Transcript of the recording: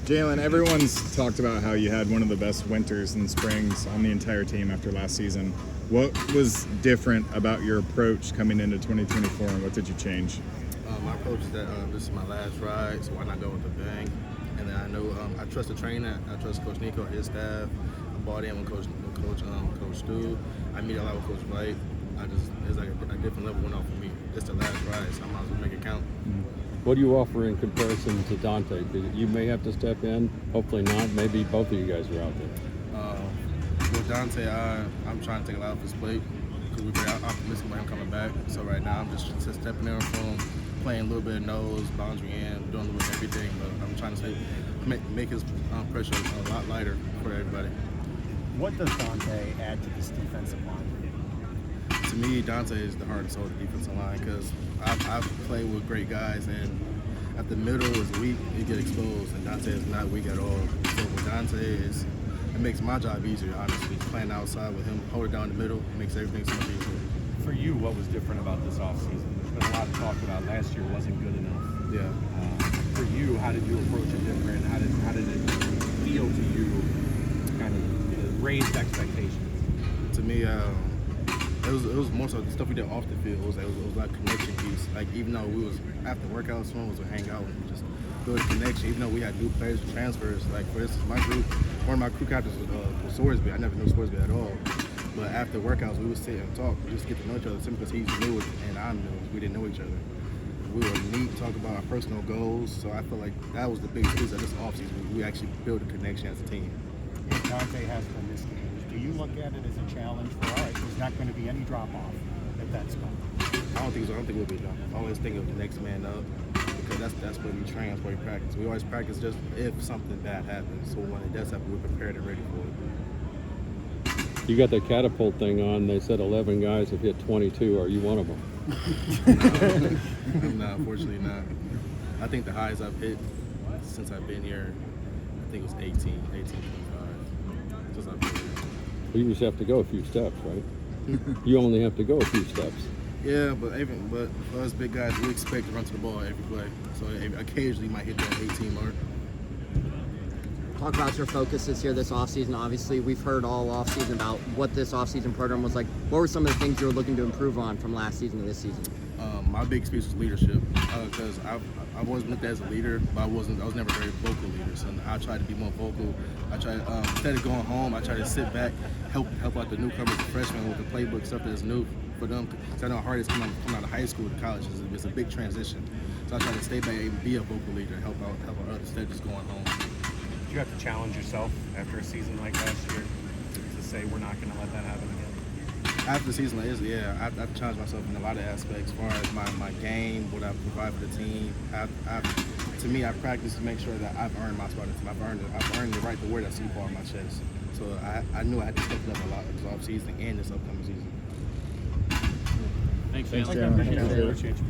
Jalen, everyone's talked about how you had one of the best winters and springs on the entire team after last season. What was different about your approach coming into 2024, and what did you change? My approach is that this is my last ride, so why not go with a bang? And then I know I trust the trainer. I trust Coach Nico, his staff. I bought in with Coach Stu. I meet a lot with Coach White. It's like a different level went off for me. It's the last ride, so I might as well make it count. What do you offer in comparison to Dante? You may have to step in, hopefully not. Maybe both of you guys are out there. With Dante, I'm trying to take a lot off his plate because we're very optimistic about him coming back. So right now, I'm just stepping in for him, playing a little bit of nose, boundary in, doing a little bit of everything. But I'm trying to make his pressure a lot lighter for everybody. What does Dante add to this defensive line? To me, Dante is the heart and soul of the defensive line because I've played with great guys, and at the middle is weak, you get exposed, and Dante is not weak at all. So with Dante, it makes my job easier, honestly. Playing outside with him, hold it down the middle, makes everything so much easier. For you, what was different about this offseason? There's been a lot of talk about last year wasn't good enough. Yeah. For you, how did you approach it different? How did it feel to you, kind of raised expectations? To me, it was more so the stuff we did off the field. It was like a connection piece. Like even though we was after workouts, someone was to hang out and just build a connection. Even though we had new players and transfers. Like for instance, my group, one of my crew captains was Sorsby. I never knew Sorsby at all. But after workouts, we would sit and talk, just get to know each other. Simply because he's new and I'm new, we didn't know each other. We would meet, talk about our personal goals. So I feel like that was the biggest piece of this offseason. We actually built a connection as a team. If Dante has been this game, do you look at it as a challenge for, all right, there's not going to be any drop-off at that spot? I don't think so. I don't think we'll be done. I always think of the next man up because that's where we train, that's where we practice. We always practice just if something bad happens. So when it does happen, we're prepared and ready for it. You got the catapult thing on. They said 11 guys have hit 22. Are you one of them? No, I'm not, unfortunately not. I think the highest I've hit since I've been here, I think it was 18.5 since I've been here. You just have to go a few steps, right? You only have to go a few steps. Yeah, but for us big guys, we expect to run to the ball every play. So occasionally you might hit that 18 mark. Talk about your focuses here this offseason. Obviously, we've heard all offseason about what this offseason program was like. What were some of the things you were looking to improve on from last season to this season? My big piece was leadership because I wasn't looked at as a leader, but I was never a very vocal leader. So I tried to be more vocal. I tried instead of going home, I tried to sit back, help out the newcomers, the freshmen with the playbook stuff that's new for them. Because I know how hard it's coming out of high school to college. It's a big transition. So I tried to stay back and be a vocal leader and help out others instead of just going home. Did you have to challenge yourself after a season like last year to say we're not going to let that happen again? After the season like this, yeah, I've challenged myself in a lot of aspects as far as my game, what I provide for the team. To me, I practice to make sure that I've earned my spot in the team. I've earned the right to wear that C on my chest. So I knew I had to step it up a lot this offseason and this upcoming season. Thanks, Jalen. Appreciate you.